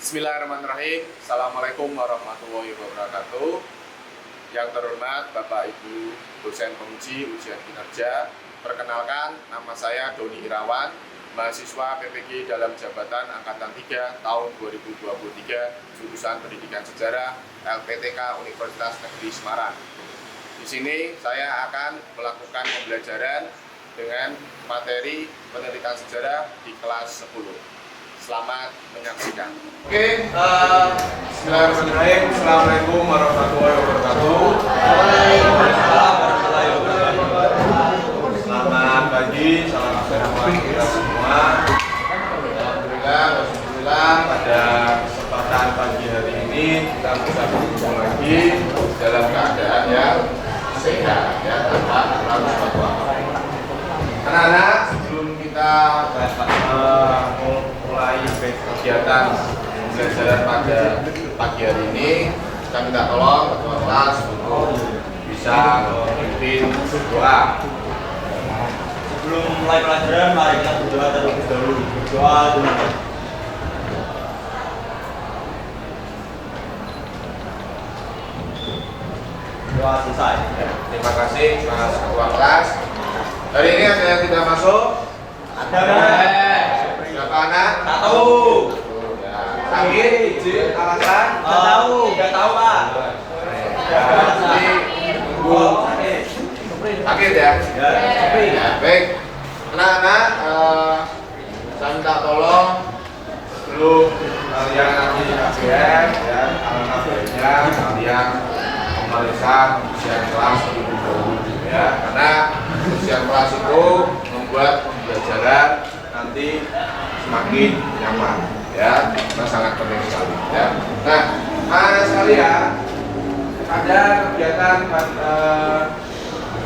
Bismillahirrahmanirrahim. Assalamualaikum warahmatullahi wabarakatuh. Yang terhormat Bapak Ibu dosen penguji ujian kinerja, perkenalkan nama saya Doni Irawan, mahasiswa PPG dalam jabatan Angkatan 3 tahun 2023, jurusan Pendidikan Sejarah LPTK Universitas Negeri Semarang. Di sini saya akan melakukan pembelajaran dengan materi penelitian sejarah di kelas 10. Selamat menyaksikan. Oke, bismillahirrahmanirrahim. Assalamualaikum warahmatullahi wabarakatuh. Selamat pagi, salam sejahtera kita semua. Alhamdulillah, pada kesempatan pagi hari ini kita bisa berkumpul lagi dalam keadaan yang sehat, ya, tanpa terlalu suatu apapun. Anak-anak, sebelum kita mulai kegiatan pembelajaran pada pagi hari ini, kita minta tolong ketua kelas untuk bisa memimpin doa. Sebelum mulai pelajaran, mari kita berdoa terlebih dahulu. Berdoa dengan doa selesai. Ya, terima kasih Mas Ketua Kelas. Hari ini ada yang tidak masuk? Ada. Berapa anak? Satu. Ya. Sakit? Izin? Alasan? Nggak tahu. Nggak tahu, Pak. Ya, jadi tunggu. Sakit ya? Ya, baik. Anak-anak, saya minta tolong sebelum kalian nanti KBM, ya, alangkah baiknya kalian pemeriksaan ujian kelas terlebih dahulu, ya, karena ujian kelas itu membuat pembelajaran nanti semakin nyaman, ya, karena sangat penting sekali, ya. Nah, anak sekalian, pada kegiatan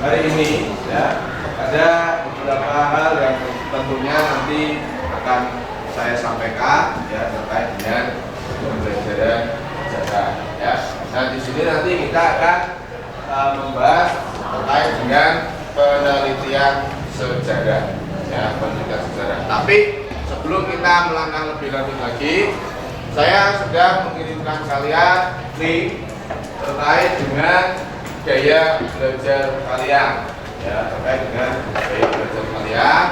hari ini, ya, ada beberapa hal yang tentunya nanti akan saya sampaikan, ya, terkait dengan pembelajaran sejarah, ya. Nah, di sini nanti kita akan membahas terkait dengan penelitian sejarah, ya, penelitian sejarah. Tapi sebelum kita melangkah lebih lanjut lagi, saya sudah mengirimkan kalian link terkait dengan gaya belajar kalian, ya, terkait dengan gaya belajar kalian,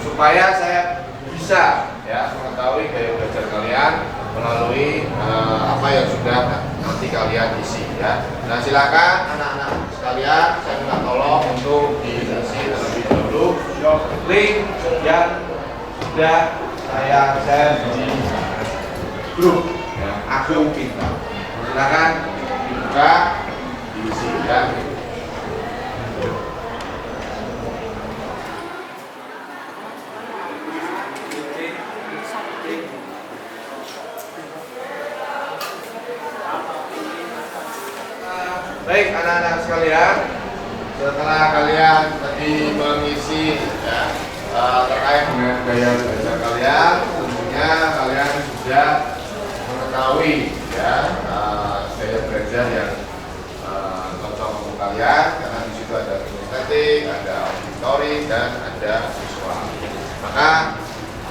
supaya saya bisa, ya, mengetahui gaya belajar kalian melalui apa yang sudah nanti kalian isi, ya. Nah, silakan anak-anak sekalian, saya minta tolong untuk diisi terlebih dahulu link yang sudah saya share di grup, ya, akun kita. Silakan dibuka, diisi, ya. Baik, anak-anak sekalian, setelah kalian tadi mengisi, ya, terkait dengan gaya belajar kalian, tentunya kalian sudah mengetahui, ya, gaya belajar yang cocok untuk kalian, karena di situ ada kinestetik, ada auditory, dan ada visual. Maka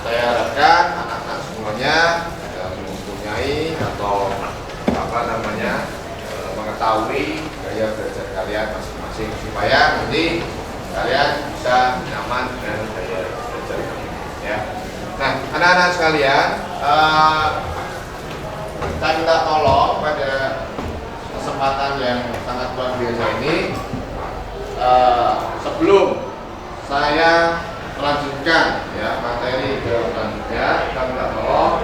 saya harapkan anak-anak semuanya mempunyai atau apa namanya, mengetahui gaya belajar kalian masing-masing, supaya nanti kalian bisa nyaman dengan gaya belajar kalian, ya. Nah, anak-anak sekalian, saya minta tolong pada kesempatan yang sangat luar biasa ini, sebelum saya melanjutkan, ya, materi ke selanjutnya, kita minta tolong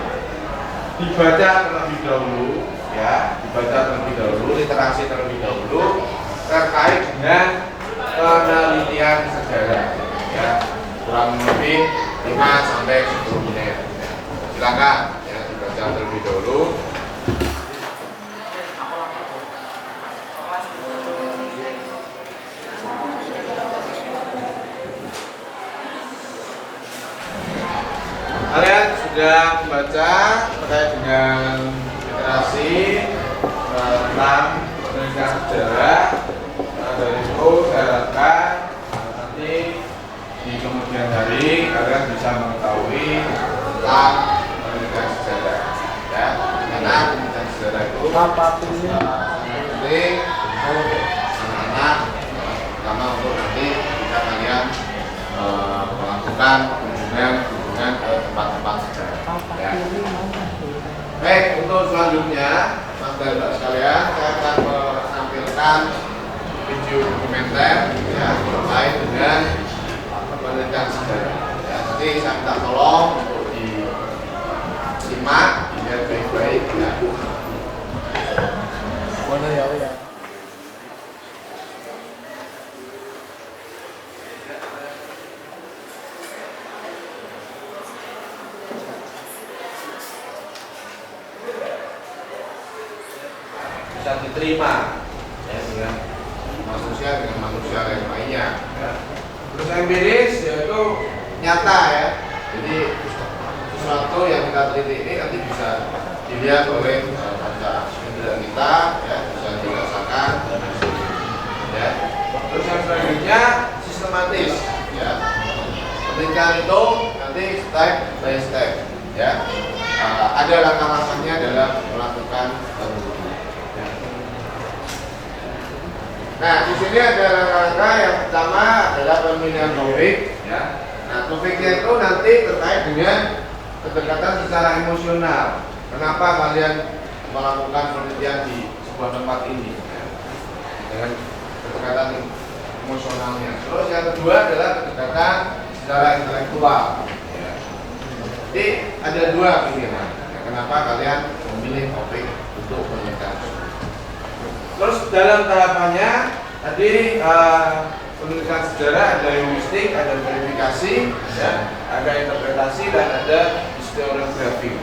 dibaca terlebih dahulu, ya, dibaca terlebih dahulu, literasi terlebih dahulu terkait dengan penelitian sejarah, ya, kurang lebih 5 sampai 10 menit. Ya. Silakan, ya, dibaca terlebih dahulu. Kalian sudah membaca terkait dengan literasi tentang penelitian sejarah. Nah, dari itu saya harapkan nanti di kemudian hari kalian bisa mengetahui tentang penelitian sejarah. karena pendidikan sejarah itu penting anak-anak, terutama untuk nanti kita kalian melakukan kunjungan ke tempat-tempat sejarah. Ya. Baik, untuk selanjutnya Mas dan Mbak sekalian, saya akan menampilkan video dokumenter ya, terkait dengan penelitian sejarah. Ya, nanti saya minta tolong untuk disimak, dilihat baik-baik ya. Mana ya? Bisa diterima ya, dengan manusia yang lainnya ya. Terus empiris yaitu nyata ya, jadi sesuatu yang kita teliti ini nanti bisa dilihat oleh panca indera kita ya, bisa dirasakan ya. Terus yang selanjutnya sistematis ya, penelitian itu nanti step by step ya. Ada langkah-langkahnya dalam melakukan penelitian. Nah, di sini ada langkah-langkah. Yang pertama adalah pemilihan topik ya. Nah, topiknya itu nanti terkait dengan kedekatan secara emosional. Kenapa kalian melakukan penelitian di sebuah tempat ini ya? Dengan kedekatan emosionalnya. Terus yang kedua adalah kedekatan secara intelektual ya. Jadi ada dua pilihan ya, kenapa kalian memilih topik untuk penelitian. Terus dalam tahapannya tadi penelitian sejarah ada heuristik, ada verifikasi, ya, ada interpretasi dan ada historiografi.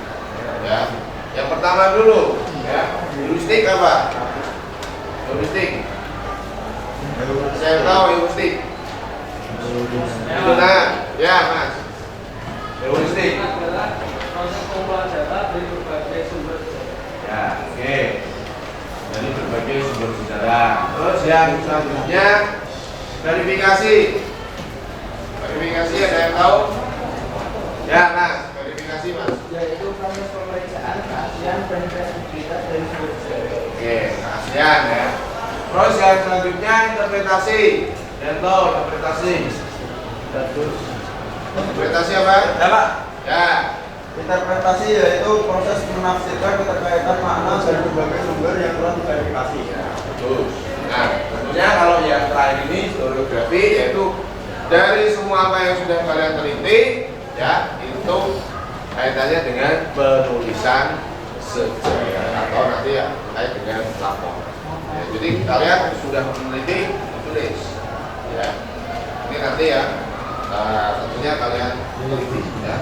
Ya. Yang pertama dulu, ya, heuristik apa? Heuristik. Saya tahu heuristik. Nah, ya Mas. Heuristik. Proses pengumpulan data dari berbagai sumber. Ya, oke. Dari berbagai sumber sejarah. Terus yang selanjutnya verifikasi. Verifikasi ada yang tahu? Ya, Mas. Verifikasi, Mas. Yaitu proses pemeriksaan keaslian dan kredibilitas dari sumber sejarah. Oke, keaslian ya. Terus yang selanjutnya interpretasi. Dan tahu interpretasi. Terus Interpretasi apa? ya Pak, Ya. interpretasi yaitu proses menafsirkan keterkaitan makna dari berbagai sumber yang telah diverifikasi. Ya, betul. Nah, tentunya kalau yang terakhir ini historiografi, yaitu dari semua apa yang sudah kalian teliti, ya, itu kaitannya dengan penulisan sejarah atau nanti ya terkait dengan lapor. Ya, jadi kalian sudah meneliti, tulis. Ya, ini nanti ya, tentunya kalian teliti. Ya.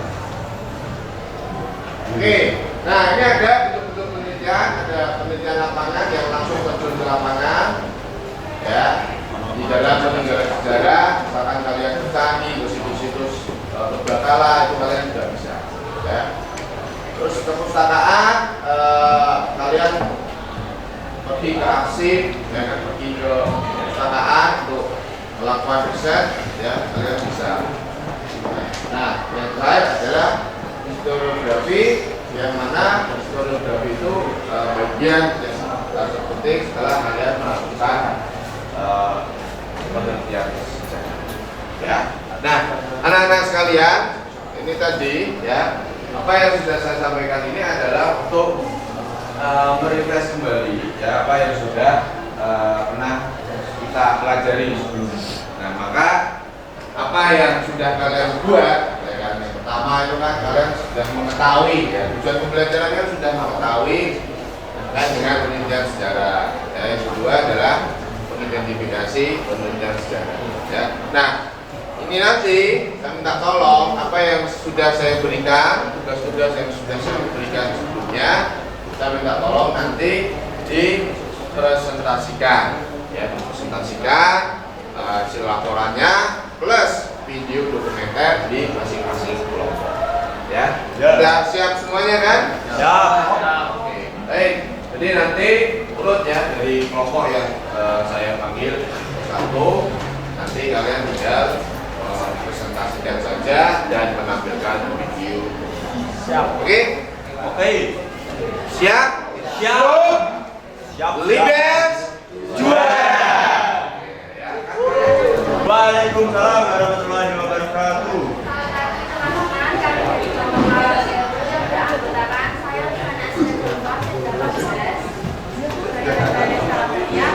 Oke, nah ini ada bentuk-bentuk penelitian, ada penelitian lapangan yang langsung terjun ke lapangan, ya, di dalam peninggalan sejarah, misalkan kalian bertani ke situs-situs berbakala itu kalian sudah bisa, ya. Terus ke perpustakaan, kalian pergi ke arsip, ya kan, pergi ke perpustakaan untuk melakukan riset, ya, kalian bisa. Nah, yang terakhir adalah historiografi, yang mana historiografi itu bagian yang terpenting setelah kalian melakukan penelitian sejarah. Ya. Nah, anak-anak sekalian, ini tadi ya, apa yang sudah saya sampaikan ini adalah untuk merefresh kembali ya apa yang sudah pernah kita pelajari sebelumnya. Nah, maka apa yang sudah kalian buat, ya kan, yang pertama itu kan kalian sudah mengetahui ya, tujuan pembelajaran kan sudah mengetahui terkait dengan penelitian sejarah. Ya, yang kedua adalah mengidentifikasi penelitian sejarah. Ya. Nah, ini nanti saya minta tolong apa yang sudah saya berikan, tugas-tugas yang sudah saya berikan sebelumnya, saya minta tolong nanti dipresentasikan, ya, dipresentasikan hasil laporannya plus video dokumenter di masing-masing kelompok. Ya, sudah siap semuanya kan? Ya. Oke, baik. Jadi nanti urut ya dari kelompok yang saya panggil satu, nanti kalian tinggal presentasikan saja dan menampilkan video. Siap. Oke? Oke. Siap? Siap. Siap. Libes juara. Waalaikumsalam warahmatullahi wabarakatuh. Teman-teman, kami dari kelompok yang beranggotakan saya Rifana Sinatullah dalam proses. Saya salamnya,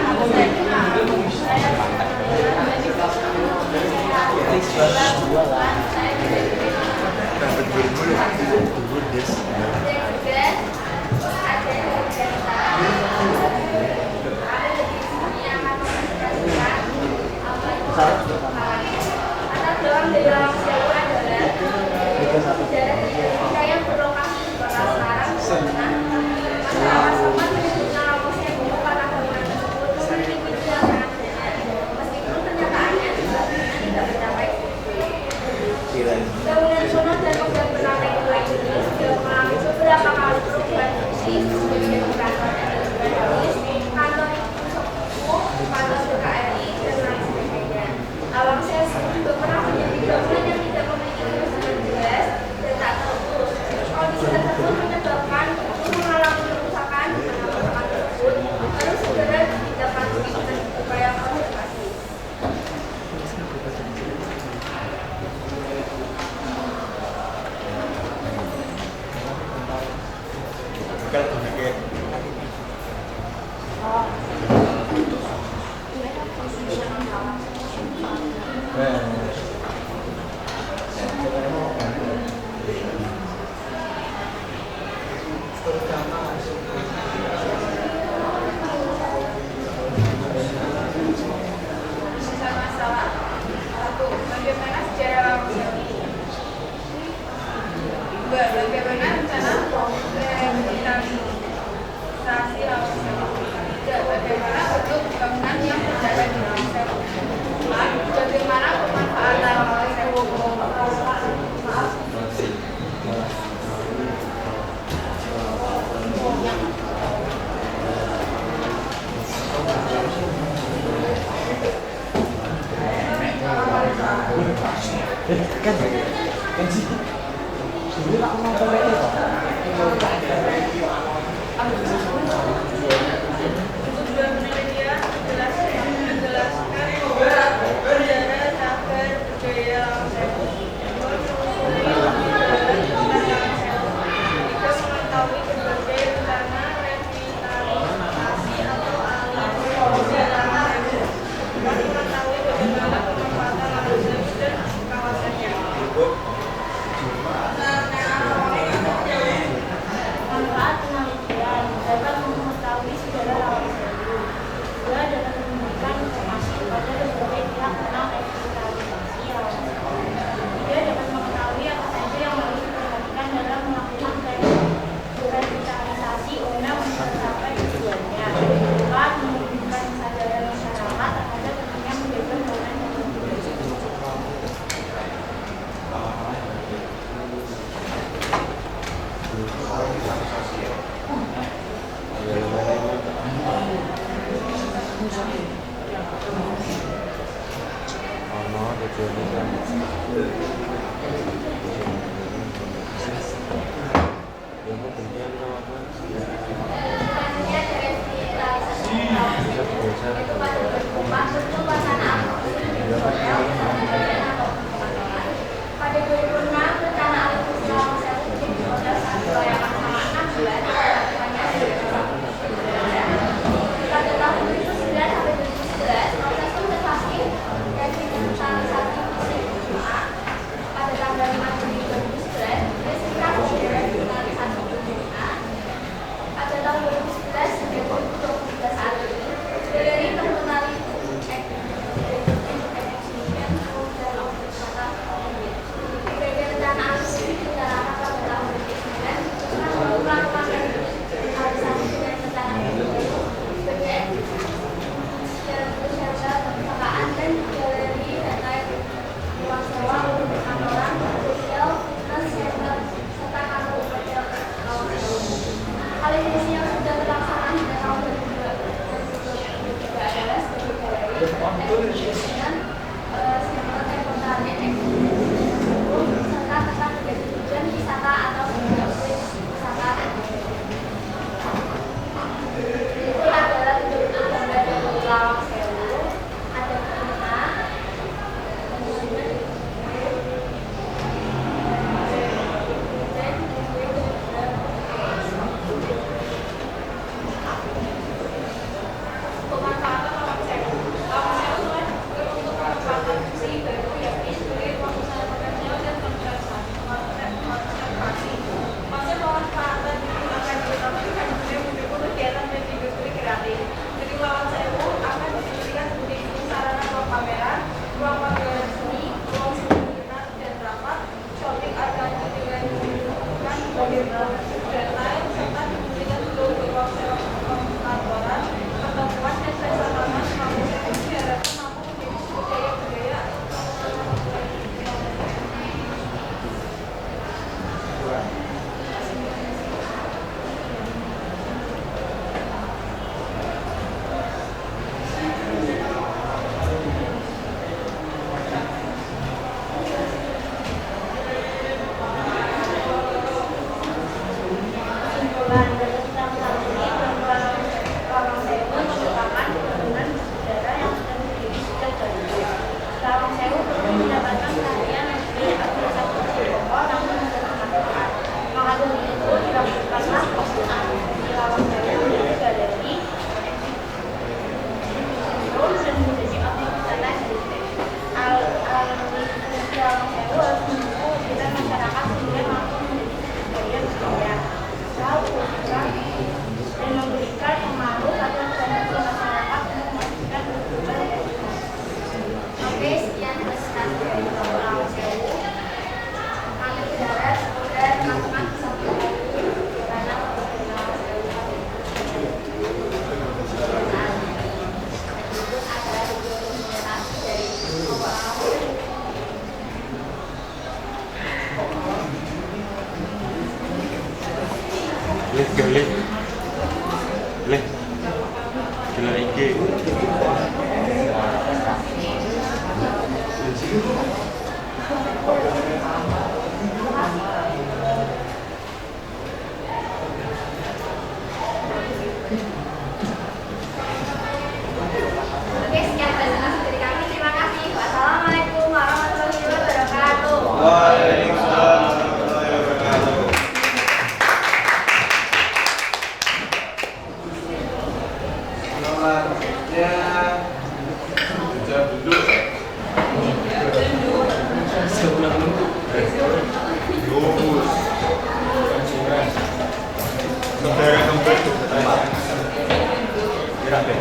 atas doang dalam sewu adalah sejarah Indonesia yang berlokasi di kota Semarang, masyarakat sempat menyebutnya Lampung Sewu karena bangunan tersebut memiliki jumlah sangat banyak, meskipun kenyataannya tidak mencapai bangunan kuno dan megah berlantai 2 ini sudah mengalami beberapa kali perubahan fungsi sebagai kantor administratif, kantor suku, kantor BKRI, dan lain sebagainya. Lawang Sewu juga pernah menjadi bangunan yang tidak memiliki kerusakan jelas dan tak terurus. Kondisi tersebut menyebabkan mengalami kerusakan di mana tersebut harus segera ditindaklanjuti dengan upaya konservasi. Sisa masalah. 1. Bagaimana sejarah Lampung Sewu? 2. Bagaimana rencana rehabilitasi Lampung Sewu? 3. Bagaimana bentuk bangunan yang berada di Lampung Sewu? 4. Bagaimana pemanfaatan Lampung Sewu? Penelitian menjelaskan sejarah cagar budaya Lampung Sewu. 2. Menelusuri penjelasan tentang Lampung Sewu. 3. Mengetahui berbagai rencana revitalisasi atau alih-fungsi Lampung Sewu. 4. Mengetahui bagaimana pemanfaatan Lampung Sewu dan kawasannya. Manfaat penelitian dapat mengetahui sejarah Lampung Sewu. 2. Dapat memberikan informasi kepada berbagai pihak tentang revitalisasi Lampung Sewu. 3. Dapat mengetahui apa saja yang harus diperhatikan dalam melakukan revitalisasi guna mencapai tujuannya. 4. Menumbuhkan kesadaran masyarakat terhadap pentingnya menjaga bangunan yang berfungsi. Pada 2006, rencana alih-fungsi Lampung Sewu menjadi hotel saat dilayangkan selama 6 bulan. Pada tahun 2009 sampai 2011, proses konservasi dan revitalisasi dilakukan. Pada tanggal 5 Juni 2011, diresmikan revitalisasi dunia. Pada tahun 2011 hingga 2012 saat ini, galeri personal exhibition Leh. Gila iki. Oke, sekian presentasi dari kami. Terima kasih. Wassalamualaikum warahmatullahi wabarakatuh. Waalaikumsalam warahmatullahi wabarakatuh. Selanjutnya jam duduk. Lurus. Saudara kembali ke tempat. Gerak deh.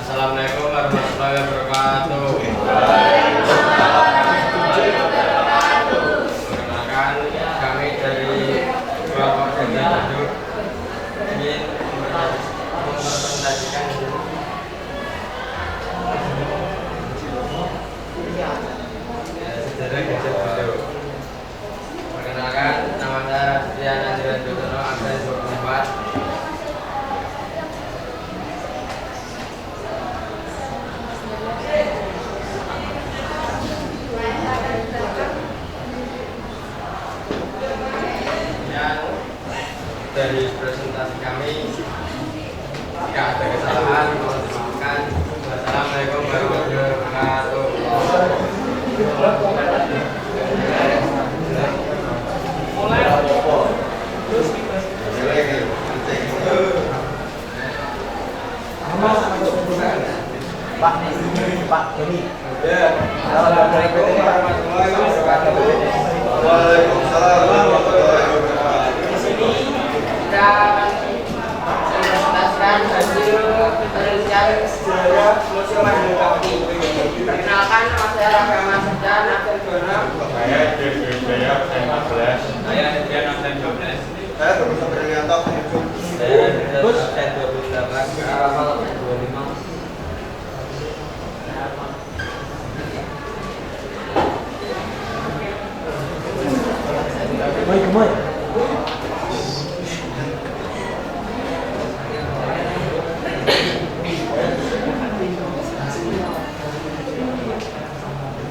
Assalamualaikum warahmatullahi wabarakatuh. Perkenalkan, kami dari kelompok kerja duduk ingin mempresentasikan sejarah gajah duduk. Perkenalkan, nama saya Rastian Andrian Dutono, absen 24. Dari presentasi kami, jika ada kesalahan mohon dimaafkan. Wassalamualaikum warahmatullahi wabarakatuh. Waalaikumsalam warahmatullahi wabarakatuh. Kita akan mempresentasikan hasil penelitian sejarah Museum Mandalika. Perkenalkan, nama saya Ragama Sedan, absen 26. Saya Dewi Jaya absen 14. Saya Adrian absen 12. Saya Profesor Brilianto penunjuk. Saya Terus absen 28. Awal absen 25.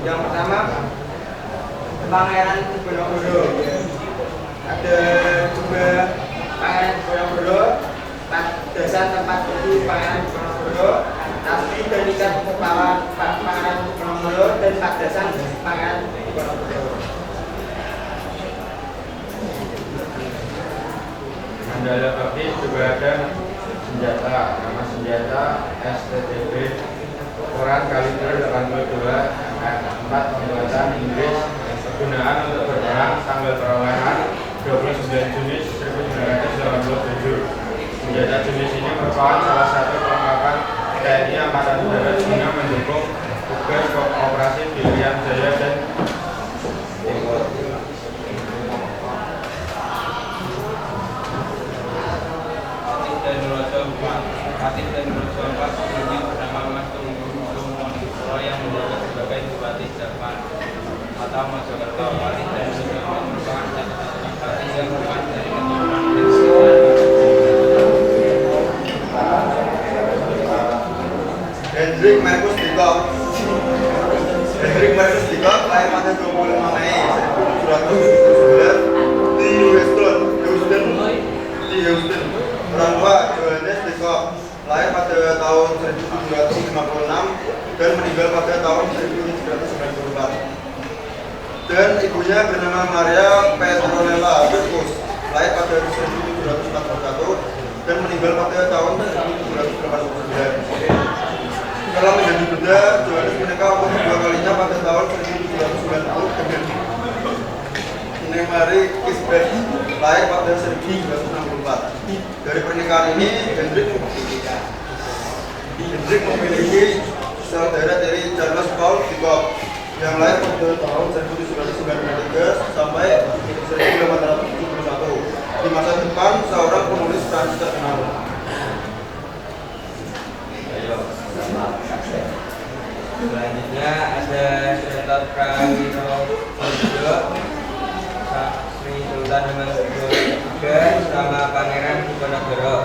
Yang pertama, Pangeran Diponegoro. Ada dua Pangeran Diponegoro, dasar tempat berdiri Pangeran Diponegoro, asli dan ikat kepala Pangeran Diponegoro dan padasan Pangeran Diponegoro. Mandala Bakti juga ada senjata, nama senjata STTB, ukuran kaliber 82, 4 pembuatan Inggris, kegunaan untuk berperang, tanggal perolehan 29 Juni 1987. Senjata jenis ini merupakan salah satu perlengkapan TNI Angkatan Darat guna mendukung tugas operasi Irian Jaya dan Fatih dan Rojo IV sebelumnya bernama Mas Tunggu yang menjabat sebagai Bupati Jepang atau Mojokerto. Fatih dan Rojo IV merupakan satu-satunya Fatih yang bukan dari keturunan Hendrik Marcus Dickock. Hendrik Marcus Dickock lahir pada 25 Mei 1779 di Houston. Orang tua Johannes Dickock lahir pada tahun 1756 dan meninggal pada tahun 1794. Dan ibunya bernama Maria Petronella Marcus, lahir pada 1741 dan meninggal pada tahun 1789. Setelah menjadi duda, Johannes menikah untuk kedua kalinya pada tahun 1790 dengan Ine Marie Kisbeth, lahir pada 1764. Dari pernikahan ini, Hendrik Hendrik memiliki sel darah dari Charles Paul Jacob yang lahir pada tahun 1793 sampai 1871. Di masa depan, seorang penulis Prancis terkenal. Selanjutnya ada Sultan Prawiro Sri Sultan Hamengkubuwono III sama Pangeran Diponegoro.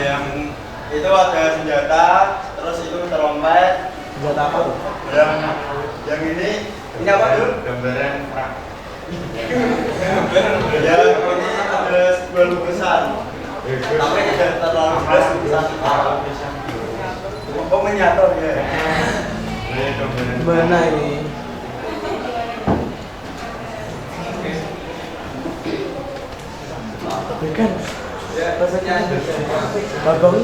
Yang itu ada senjata, terus itu terompet. Senjata apa tuh? Yang ini apa tuh? Gambaran perang. yang ini ada sebuah lukisan, tapi tidak terlalu jelas lukisan. Oh, menyatu ya. Mana ini? Bukan. Rasanya bagong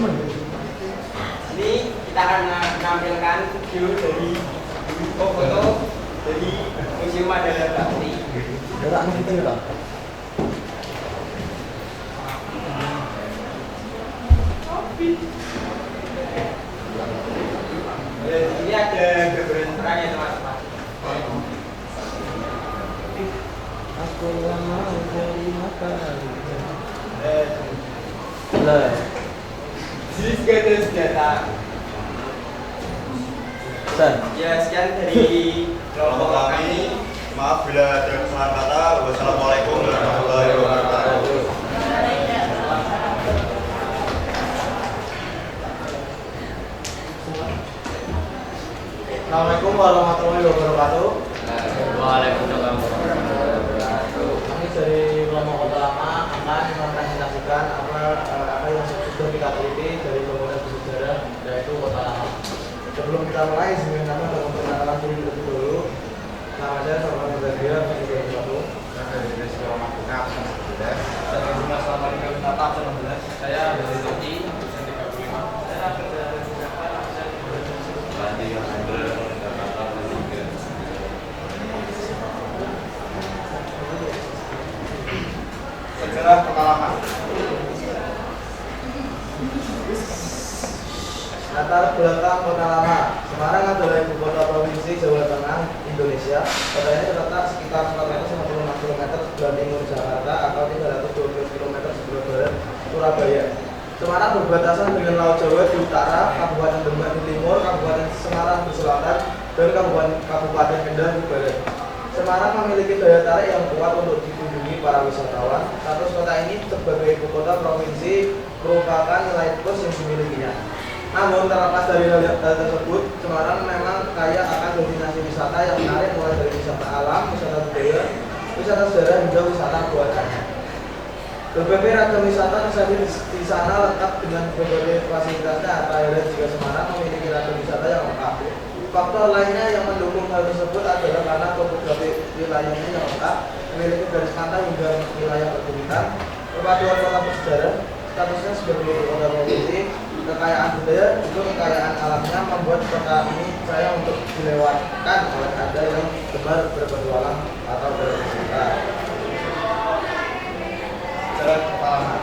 ini kita akan menampilkan video dari foto dari Museum Madara Bakti. Gerak gitu lah. Ini ada gambaran perangnya teman-teman. Aku lama dari matahari. Lah. Jadi sekian senjata. Ya sekian dari Kelompok kami, maaf bila ada kesalahan kata. Wassalamualaikum warahmatullahi wabarakatuh. Assalamualaikum warahmatullahi wabarakatuh. Waalaikumsalam warahmatullahi wabarakatuh. Kami dari kelompok Kota Lama akan mempresentasikan apa yang sudah kita teliti dari bangunan bersejarah yaitu Kota Lama. Sebelum kita mulai, sebelumnya nama dan memperkenalkan diri terlebih dahulu. Nama saya Salman Berbahagia, masih 21. Saya dari Desa Mabuka, absen 11. Saya Jumat Salman Berbahagia, absen 16. Saya dari Tuti, absen 35. Saya dari Jakarta, absen 22. Landi Hendra, Jakarta, absen 3. Sejarah Kota Lama. Latar belakang Kota Lama. Semarang adalah ibu kota provinsi Jawa Tengah, Indonesia. Kota ini terletak sekitar 456 km sebelah timur Jakarta atau 320 km sebelah barat Surabaya. Semarang berbatasan dengan Laut Jawa di utara, Kabupaten Demak di timur, Kabupaten Semarang di selatan, dan Kabupaten Kendal di barat. Semarang memiliki daya tarik yang kuat untuk dikunjungi para wisatawan. Status kota ini sebagai ibu kota provinsi merupakan nilai plus yang dimilikinya. Namun terlepas dari hal tersebut, Semarang memang kaya akan destinasi wisata yang menarik mulai dari wisata alam, wisata budaya, wisata sejarah hingga wisata buatannya. Berbagai ragam wisata tersaji di sana lengkap dengan berbagai fasilitasnya. Akhirnya jika Semarang memiliki ragam wisata yang lengkap. Faktor lainnya yang mendukung hal tersebut adalah karena topografi wilayahnya yang lengkap, memiliki garis pantai hingga wilayah perbukitan, perpaduan kota bersejarah, statusnya sebagai kota provinsi, kekayaan budaya, juga kekayaan alamnya membuat kota ini sayang untuk dilewatkan oleh Anda yang gemar berpetualang atau berwisata. Sejarah Kota Lama.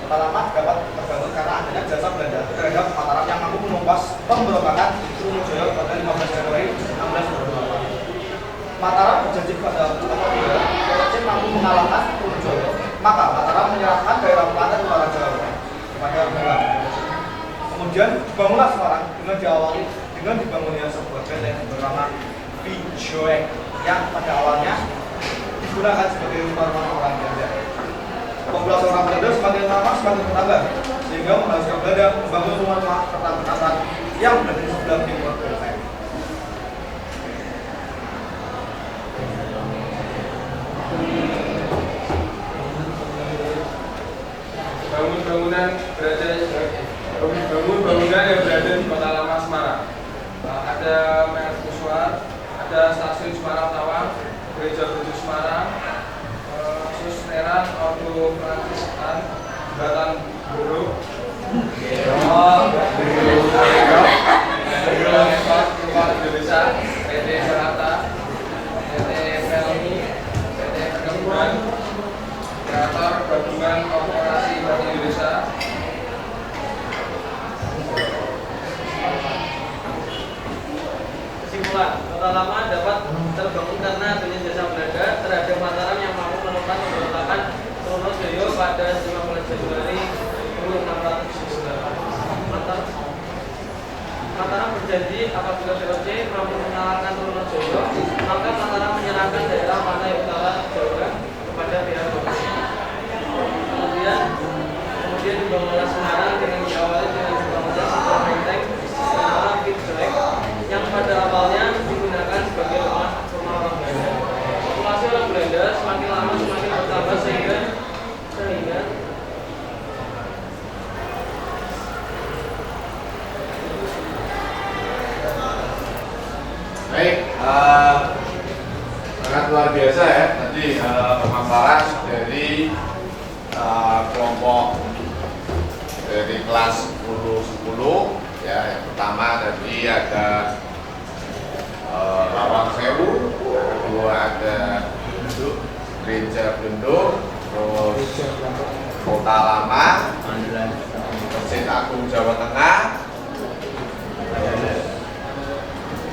Kota Lama dapat terbangun karena adanya jasa Belanda terhadap Mataram yang mampu menumpas pemberontakan Sriwijaya pada 15 Januari 1622. Mataram berjanji kepada Belanda Persia mampu mengalahkan Sriwijaya. Maka Mataram menyerahkan daerah Klaten utara Jawa kepada Belanda. Kemudian dibangunlah Semarang dengan diawali dengan dibangunnya sebuah benteng bernama Pijoek yang pada awalnya digunakan sebagai rumah orang Belanda. Populasi orang Belanda semakin lama semakin bertambah sehingga mengharuskan Belanda membangun rumah-rumah pertahanan yang berada di sebelah timur benteng. Bangunan yang berada di Kota Lama Semarang. Ada Mercusuar, ada Stasiun Semarang Tawang, Gereja Gede Semarang, Susneran, Ordo Fransiskan, Jembatan Buruk, Indonesia, PT Serata, PT Pelni, PT Perkebunan, Kreator Gabungan Korporasi Bank Indonesia. Kesimpulan, kota lama dapat terbangun karena adanya jasa Belanda terhadap Mataram yang mampu menemukan pemberontakan Trunojoyo pada 15 Januari 1678. Mataram berjanji apabila VOC mampu mengalahkan Trunojoyo, maka Mataram menyerahkan daerah Pantai Utara Jawa kepada pihak VOC. Kemudian dibangunlah Semarang dengan diawali dengan dibangunnya sebuah benteng bernama Pitjolek yang pada awalnya digunakan sebagai rumah orang Belanda. Populasi orang Belanda semakin lama semakin bertambah sehingga baik, sangat luar biasa ya tadi pemaparan dari kelompok dari kelas 10 ya. Yang pertama tadi ada Lawang Sewu, yang kedua ada Gereja Blenduk, terus Kota Lama, Masjid Agung Jawa Tengah,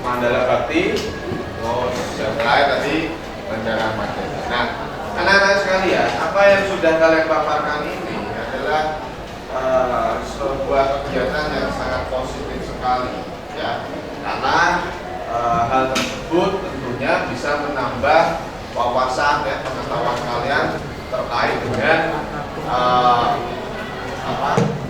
Mandala Bakti, terus yang terakhir tadi Bandara Madrid. Nah, anak-anak sekalian, apa yang sudah kalian paparkan ini adalah sebuah kegiatan yang sangat positif sekali, ya, karena hal tersebut tentunya bisa menambah wawasan ya, pengetahuan kalian terkait dengan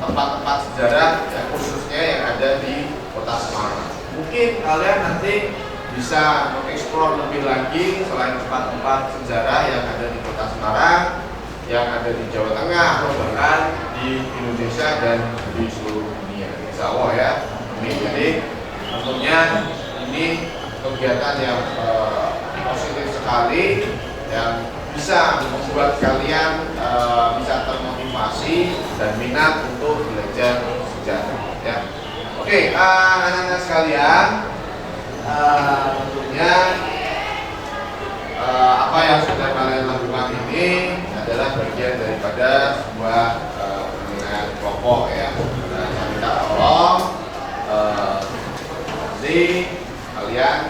tempat-tempat sejarah yang khususnya yang ada di Kota Semarang. Mungkin kalian nanti bisa mengeksplor lebih lagi selain tempat-tempat sejarah yang ada di Kota Semarang, yang ada di Jawa Tengah, atau bahkan di Indonesia dan di seluruh dunia. Insya Allah ya. Jadi tentunya ini kegiatan yang positif sekali yang bisa membuat kalian bisa termotivasi dan minat untuk belajar sejarah. Ya. Oke, anak-anak sekalian, tentunya apa yang sudah kalian lakukan ini adalah bagian daripada sebuah penilaian kelompok ya. Saya minta tolong nanti kalian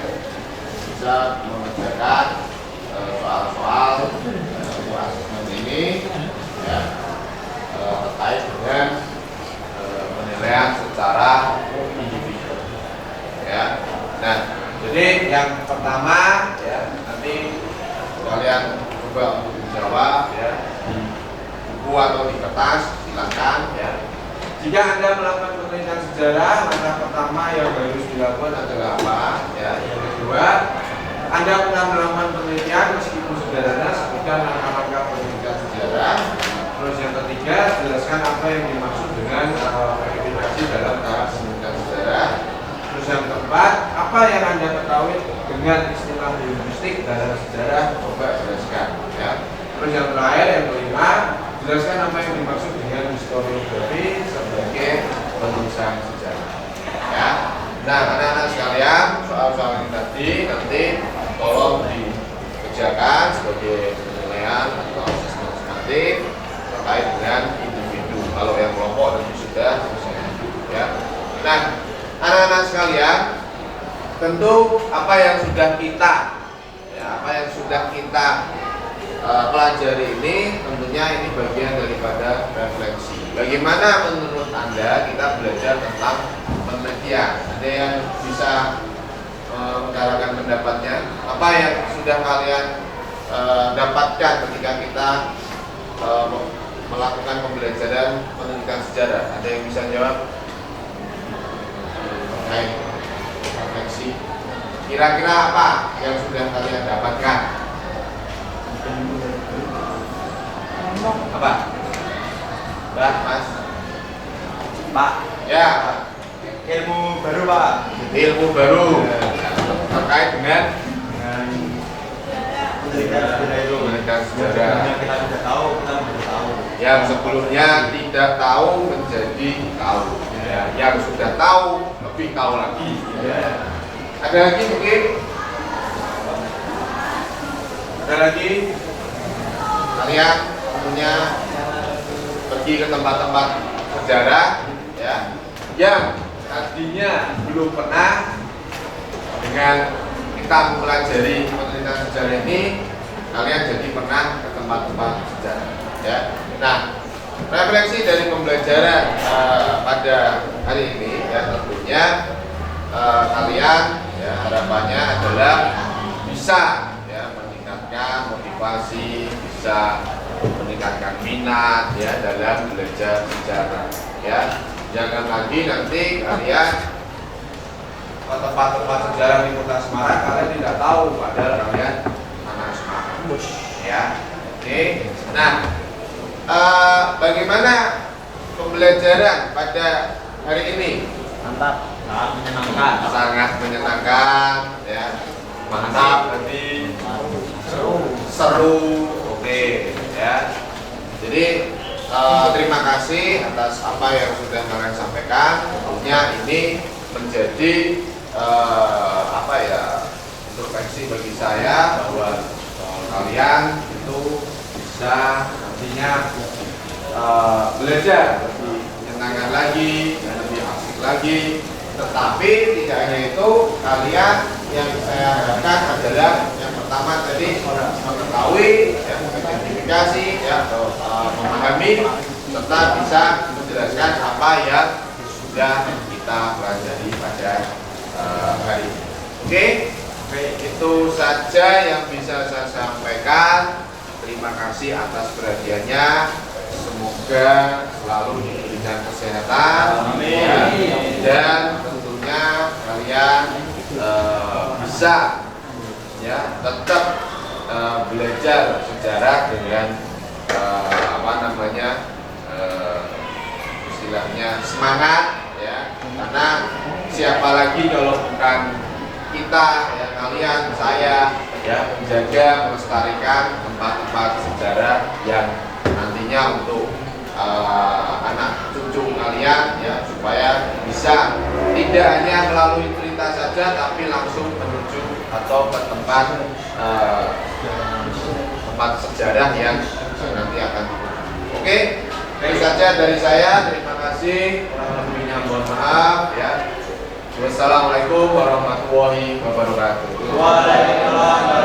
bisa mengerjakan soal-soal asesmen ini ya, terkait dengan penilaian secara individu ya. Nah, jadi yang pertama ya, nanti kalian coba untuk menjawab ya di buku atau di kertas, silakan ya. Jika Anda melakukan penelitian sejarah, maka pertama yang harus dilakukan adalah apa? Ya, yang kedua, Anda pernah melakukan penelitian meskipun sederhana, sebutkan langkah-langkah penelitian sejarah. Terus yang ketiga, jelaskan apa yang dimaksud dengan verifikasi dalam tahap penelitian sejarah. Terus yang keempat, apa yang Anda ketahui dengan istilah linguistik dalam sejarah, coba jelaskan ya. Terus yang terakhir, yang kelima, jelaskan apa yang dimaksud dengan historiografi sebagai penulisan sejarah ya. Nah, anak-anak sekalian, soal-soal ini tadi nanti tolong dikerjakan sebagai penilaian atau asesmen sumatif terkait dengan individu. Kalau yang kelompok nanti sudah selesai ya. Nah, anak-anak sekalian, tentu apa yang sudah kita pelajari ini tentunya ini bagian daripada refleksi. Bagaimana menurut Anda kita belajar tentang penelitian? Ada yang bisa mengutarakan pendapatnya? Apa yang sudah kalian dapatkan ketika kita melakukan pembelajaran penelitian sejarah? Ada yang bisa jawab? Refleksi. Kira-kira apa yang sudah kalian dapatkan? Apa? Mbak, Mas? Pak, Ya, ilmu baru Pak. ilmu baru terkait dengan Penelitian sejarah itu. penelitian sejarah. Yang kita sudah tahu, kita belum tahu. Yang sebelumnya tidak tahu menjadi tahu, ya. Yang sudah tahu lebih tahu lagi, ya. Ada lagi mungkin? Ada lagi? Kalian punya pergi ke tempat-tempat sejarah, ya, yang tadinya belum pernah. Dengan kita mempelajari penelitian sejarah ini, kalian jadi pernah ke tempat-tempat sejarah, ya. Nah, refleksi dari pembelajaran pada hari ini, ya, tentunya kalian, ya, harapannya adalah bisa, ya, meningkatkan motivasi, bisa meningkatkan minat, ya, dalam belajar sejarah, ya. Jangan lagi nanti kalian ke tempat-tempat sejarah di Kota Semarang kalian tidak tahu padahal kalian anak Semarang, ya. Oke. Nah, bagaimana pembelajaran pada hari ini? Mantap, sangat menyenangkan. Sangat menyenangkan, ya. Mantap, berarti seru. Oke, ya. Jadi terima kasih atas apa yang sudah kalian sampaikan. Tentunya ini menjadi apa ya, introspeksi bagi saya bahwa kalian itu bisa nantinya belajar lebih menyenangkan lagi dan lebih asik lagi. Tetapi tidak hanya itu, kalian yang saya harapkan adalah yang pertama tadi mengetahui, ya, mengidentifikasi, ya, atau memahami serta bisa menjelaskan apa yang sudah kita pelajari pada hari ini. Oke, itu saja yang bisa saya sampaikan. Terima kasih atas perhatiannya. Semoga selalu diberikan kesehatan, ya, dan tentunya kalian bisa, ya, tetap belajar sejarah dengan apa namanya, istilahnya semangat, ya, karena siapa lagi kalau bukan kita, ya, kalian, saya, ya, menjaga, melestarikan tempat-tempat sejarah yang nantinya untuk anak cucu kalian, ya, supaya bisa tidak hanya melalui cerita saja tapi langsung menuju atau ke tempat sejarah yang nanti akan dikunjungi. Oke, itu saja dari saya. Terima kasih. Kurang lebihnya mohon maaf, ya. Wassalamualaikum warahmatullahi wabarakatuh. Waalaikumsalam.